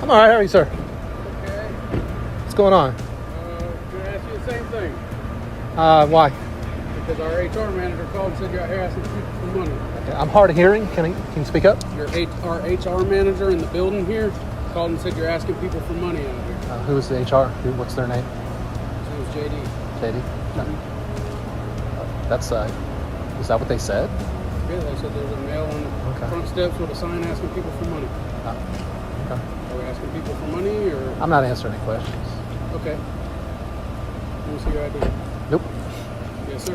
I'm all right. How are you, sir? Okay. What's going on? Can I ask you the same thing? Why? Because our HR manager called and said you're asking people for money. Okay, I'm hard of hearing. Can you speak up? Our HR manager in the building here called and said you're asking people for money out here. Who is the HR? What's their name? His name was JD. JD? No. That's, is that what they said? Yeah, they said there's a male on the front steps with a sign asking people for money. Okay. Are we asking people for money or? I'm not answering any questions. Okay. Let me see your ID. Nope. Yes, sir.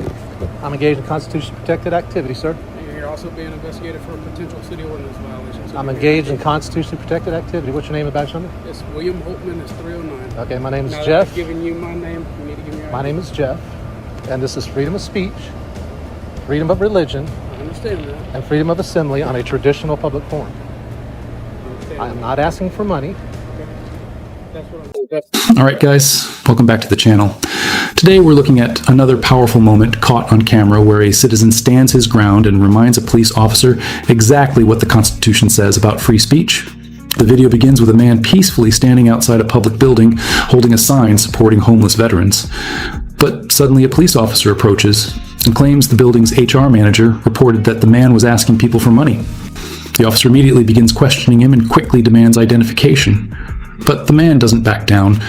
I'm engaged in constitution protected activity, sir. And you're also being investigated for a potential city ordinance violation. So I'm engaged in constitution protected activity. What's your name and badge number? It's William Holtman. It's 309. Okay, my name is Now Jeff. I've given you my name. You need to give me your ID. My name is Jeff, and this is freedom of speech, freedom of religion, I understand that. and freedom of assembly on a traditional public forum. I am not asking for money. All right, guys, welcome back to the channel. Today we're looking at another powerful moment caught on camera where a citizen stands his ground and reminds a police officer exactly what the Constitution says about free speech. The video begins with a man peacefully standing outside a public building holding a sign supporting homeless veterans. But suddenly a police officer approaches and claims the building's HR manager reported that the man was asking people for money. The officer immediately begins questioning him and quickly demands identification. But the man doesn't back down.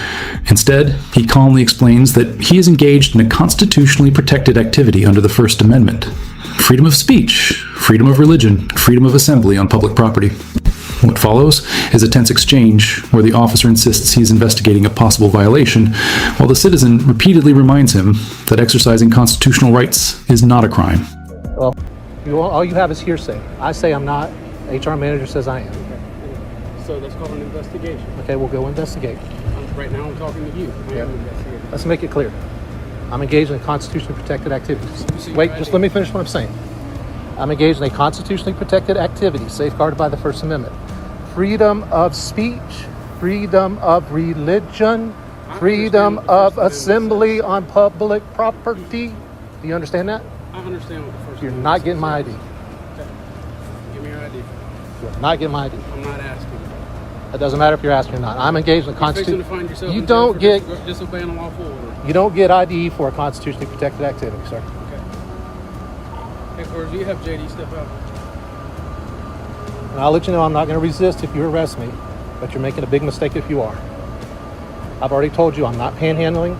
Instead, he calmly explains that he is engaged in a constitutionally protected activity under the First Amendment. Freedom of speech, freedom of religion, freedom of assembly on public property. What follows is a tense exchange where the officer insists he is investigating a possible violation, while the citizen repeatedly reminds him that exercising constitutional rights is not a crime. Well, all you have is hearsay. I say I'm not. HR manager says I am. So that's called an investigation. Okay, we'll go investigate. Right now I'm talking to you. I am investigating. Let's make it clear. I'm engaged in constitutionally protected activities. Wait, just let me finish what I'm saying. I'm engaged in a constitutionally protected activity safeguarded by the First Amendment. Freedom of speech, freedom of religion, freedom of assembly on public property. Do you understand that? I understand what the First You're Amendment not getting my ID. Okay. Give me your ID. You're not getting my ID. I'm not asking. It doesn't matter if you're asking or not. I'm engaged in a constitution. You don't get disobeying a lawful order. You don't get ID for a constitutionally protected activity, sir. Okay. Hey, Corey, do you have JD step out? And I'll let you know I'm not going to resist if you arrest me, but you're making a big mistake if you are. I've already told you I'm not panhandling.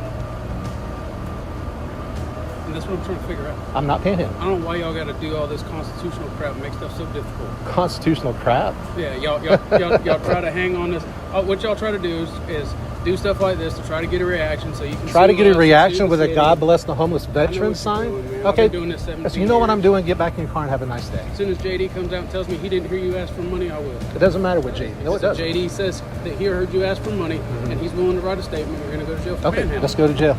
And that's what I'm trying to figure out. I'm not panhandling. I don't know why y'all got to do all this constitutional crap and make stuff so difficult. Constitutional crap? Yeah, y'all try to hang on this. What y'all try to do is do stuff like this to try to get a reaction so you can try to get a reaction with a God bless the homeless veteran sign? Okay. Doing this 17 so you know what years. I'm doing? Get back in your car and have a nice day. As soon as JD comes out and tells me he didn't hear you ask for money, I will. It doesn't matter what JD. No, it doesn't. JD says that he heard you ask for money and he's willing to write a statement. You're going to go to jail for panhandling. Let's go to jail.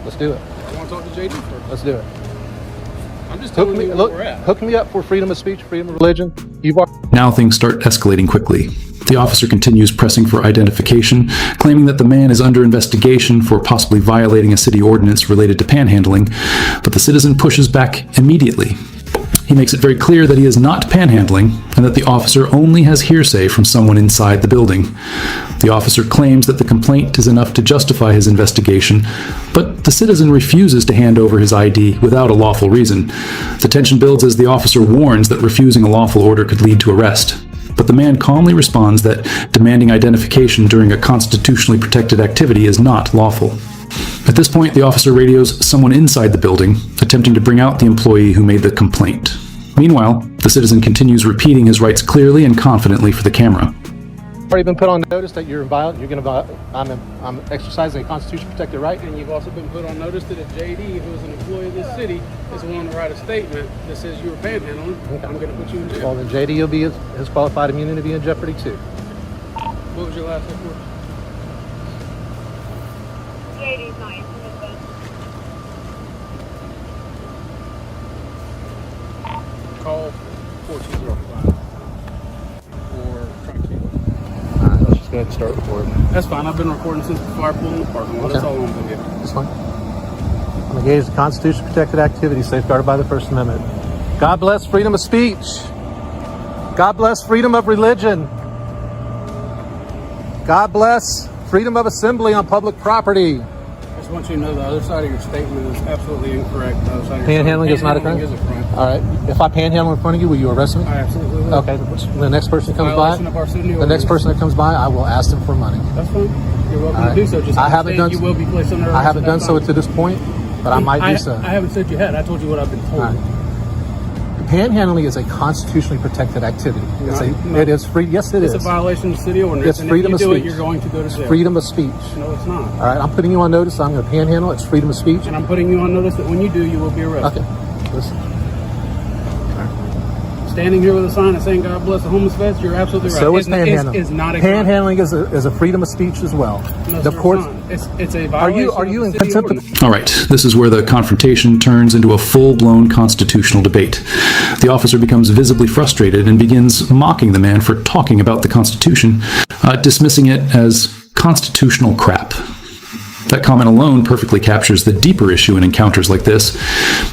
Let's do it. I want to talk to JD first. Let's do it. I'm just telling you where we're at. Hook me up for freedom of speech, freedom of religion. Now things start escalating quickly. The officer continues pressing for identification, claiming that the man is under investigation for possibly violating a city ordinance related to panhandling, but the citizen pushes back immediately. He makes it very clear that he is not panhandling and that the officer only has hearsay from someone inside the building. The officer claims that the complaint is enough to justify his investigation, but the citizen refuses to hand over his ID without a lawful reason. The tension builds as the officer warns that refusing a lawful order could lead to arrest. But the man calmly responds that demanding identification during a constitutionally protected activity is not lawful. At this point, the officer radios someone inside the building, attempting to bring out the employee who made the complaint. Meanwhile, the citizen continues repeating his rights clearly and confidently for the camera. Already been put on notice that I'm exercising a constitution protected right. And you've also been put on notice that if JD, who is an employee of this city, is willing to write a statement that says you were panhandling, okay, I'm going to put you in jail. Well, then JD will be his qualified immunity be in jeopardy too. What was your last name for? JD's not innocent. Call 4205 or try to. Let's just go ahead and start recording. That's fine. I've been recording since before I pulled in the parking lot. Okay. That's all I'm going to do. That's fine. I'm engaged in constitution protected activity safeguarded by the First Amendment. God bless freedom of speech. God bless freedom of religion. God bless freedom of assembly on public property. I just want you to know the other side of your statement is absolutely incorrect. The other side of your Panhandling is not a crime? Panhandling is a crime. All right. If I panhandle in front of you, will you arrest me? I absolutely will. Okay. The next person that comes by, Violation of our city the next ordinance. person that comes by, I will ask them for money. That's fine. You're welcome All right. to do so. Just I haven't understand done. you will be placed under arrest. I haven't at done that so time. to this point, but I might do so. I haven't said you had. I told you what I've been told. All right. Panhandling is a constitutionally protected activity. No. It is free. Yes, it is. It's a violation of city ordinance. It's and freedom if of you do speech. it, you're going to go to jail. Freedom of speech. No, it's not. All right, I'm putting you on notice. I'm going to panhandle. It's freedom of speech. And I'm putting you on notice that when you do, you will be arrested. Okay. Listen. Standing here with a sign and saying "God bless the homeless vets," you're absolutely right. So is panhandling. It's not a crime. Panhandling is a freedom of speech as well. No, The sir, courts. it's not. It's a violation. Are you of in the city contempt ordinance. of? All right, this is where the confrontation turns into a full-blown constitutional debate. The officer becomes visibly frustrated and begins mocking the man for talking about the Constitution, dismissing it as constitutional crap. That comment alone perfectly captures the deeper issue in encounters like this.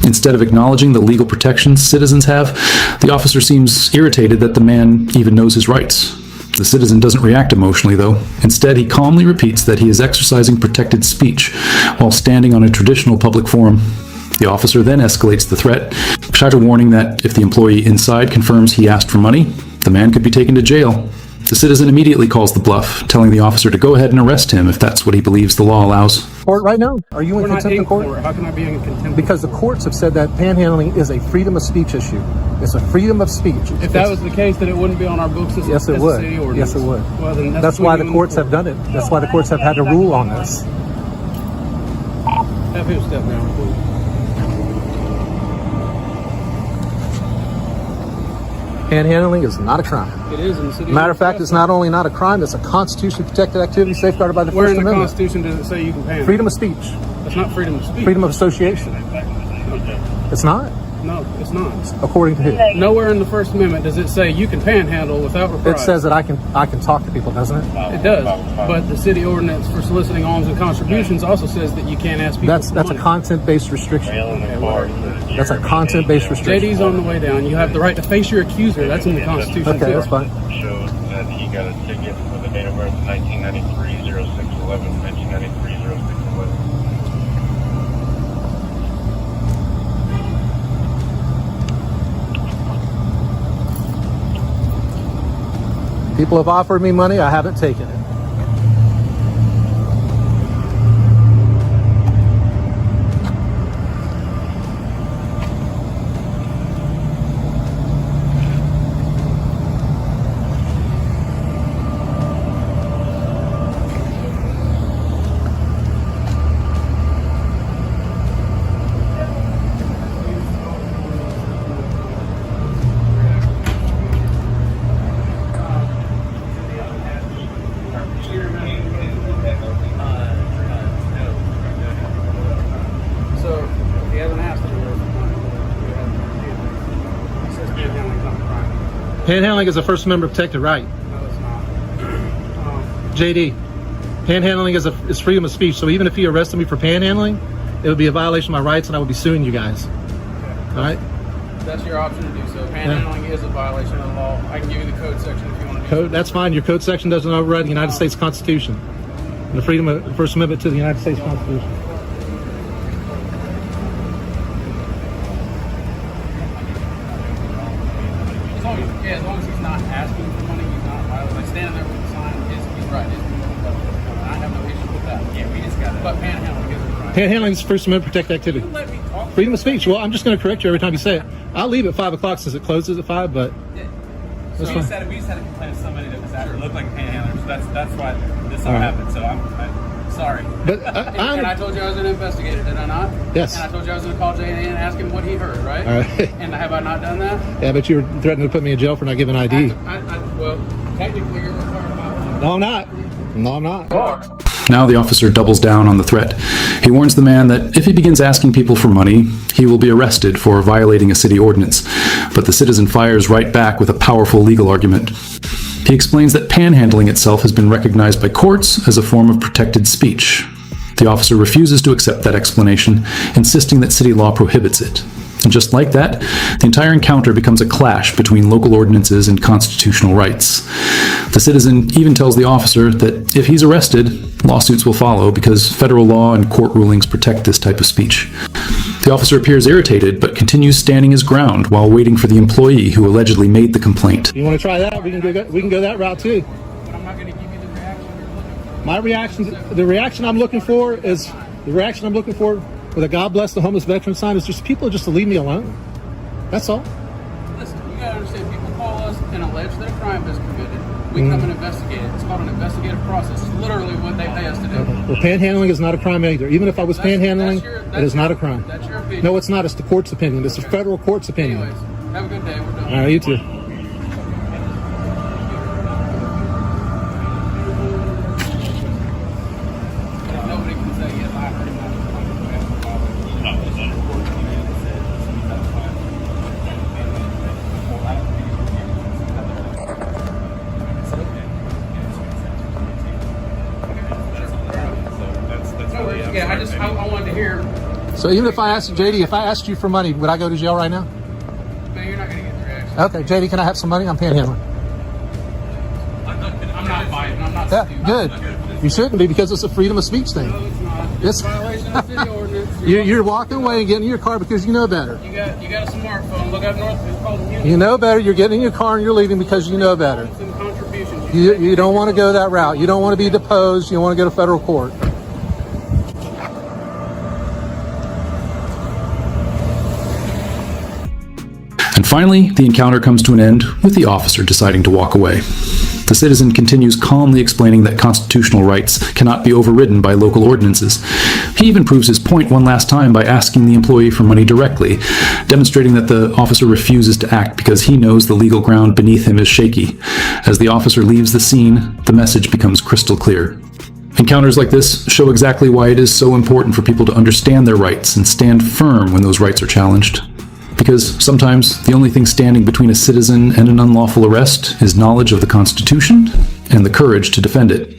Instead of acknowledging the legal protections citizens have, the officer seems irritated that the man even knows his rights. The citizen doesn't react emotionally, though. Instead, he calmly repeats that he is exercising protected speech while standing on a traditional public forum. The officer then escalates the threat, shouts a warning that if the employee inside confirms he asked for money, the man could be taken to jail. The citizen immediately calls the bluff, telling the officer to go ahead and arrest him if that's what he believes the law allows. Court right now? Are you in We're not contempt in of court? court. How can I be in contempt? Because the courts have said that panhandling is a freedom of speech issue. It's a freedom of speech. If that was the case, then it wouldn't be on our books as, Yes, it as would. a city ordinance. Yes, it would. Well, then That's why the between you courts and have done it. That's why the courts have had to rule on this. Have him step down, please. Panhandling is not a crime. It is in the city. Matter of fact, it's not only not a crime, it's a constitutionally protected activity safeguarded by the Where First in the Amendment. Constitution does it say you can panhandle? Freedom of speech. That's not freedom of speech. Freedom of association. It's not? No, it's not. According to who? Nowhere in the First Amendment does it say you can panhandle without It reprisal. says that I can talk to people, doesn't it? It does, but the city ordinance for soliciting alms and contributions also says that you can't ask people That's for a money. content-based restriction. That's a content-based restriction. JD's on the way down. You have the right to face your accuser. That's in the Constitution Okay, too. that's fine. Shows that he got a ticket for the date of birth 1993-06-11, 1993-06-11. People have offered me money, I haven't taken it. So if he hasn't asked anywhere for money, he says panhandling's not a crime. Panhandling is a First Amendment protected right. No, it's not. JD, panhandling is freedom of speech. So even if you arrested me for panhandling, it would be a violation of my rights, and I would be suing you guys. All right. That's your option to do so. Panhandling is a violation of the law. I can give you the code section if you want to. Code. That's fine. Your code section doesn't override the United States Constitution and the freedom of the First Amendment to the United States Constitution. As long as he's not asking for money, he's not violating. Like standing there with the sign, he's right. I have no issue with that. Yeah, we just got it. But panhandling is a crime. Panhandling is First Amendment protected activity. Let me talk. Freedom of speech. Well, I'm just going to correct you every time you say it. I'll leave at 5 o'clock since it closes at 5, but So we just had to complain to somebody that was out looked like a panhandler. So that's why this all All right. happened. So I'm sorry. but And I told you I was an investigator, did I not? Yes. And I told you I was going to call J&A and ask him what he heard, right? All right. And have I not done that? Yeah, but you were threatening to put me in jail for not giving ID. Well, technically you're required about No, I'm not. No, I'm not. Now the officer doubles down on the threat. He warns the man that if he begins asking people for money, he will be arrested for violating a city ordinance. But the citizen fires right back with a powerful legal argument. He explains that panhandling itself has been recognized by courts as a form of protected speech. The officer refuses to accept that explanation, insisting that city law prohibits it. And just like that, the entire encounter becomes a clash between local ordinances and constitutional rights. The citizen even tells the officer that if he's arrested, lawsuits will follow because federal law and court rulings protect this type of speech. The officer appears irritated, but continues standing his ground while waiting for the employee who allegedly made the complaint. You want to try that? We can go that route too. But I'm not going to give you the reaction you're looking for. My reaction, the reaction I'm looking for with a God bless the homeless veteran sign is just people just to leave me alone. That's all. Listen, you got to understand, people call us and allege that a crime is committed. We come and investigate it. It's called an investigative process. It's literally what they pay us to do. Well, panhandling is not a crime either. Even if I was panhandling, it is not a crime. That's your opinion. No, it's not. It's the court's opinion. It's the federal court's opinion. Anyways, have a good day. We're done. All right, you too. Nobody can say, yes, I heard that. Yeah, I wanted to hear. So even if I asked JD, if I asked you for money, would I go to jail right now? Man, you're not going to get the reaction. Okay, JD, can I have some money? I'm panhandling. I'm not biting. I'm not Yeah, stupid. good. You shouldn't be because it's a freedom of speech thing. No, it's not. It's- It's a violation of the city ordinance. You're walking away and getting in your car because you know better. You got a smartphone. Look up north. It's called Unity. You know better. You're getting in your car and you're leaving because you know better. And contributions. You don't want to go that route. You don't want to be deposed. You want to go to federal court. And finally, the encounter comes to an end with the officer deciding to walk away. The citizen continues calmly explaining that constitutional rights cannot be overridden by local ordinances. He even proves his point one last time by asking the employee for money directly, demonstrating that the officer refuses to act because he knows the legal ground beneath him is shaky. As the officer leaves the scene, the message becomes crystal clear. Encounters like this show exactly why it is so important for people to understand their rights and stand firm when those rights are challenged. Because sometimes the only thing standing between a citizen and an unlawful arrest is knowledge of the Constitution and the courage to defend it.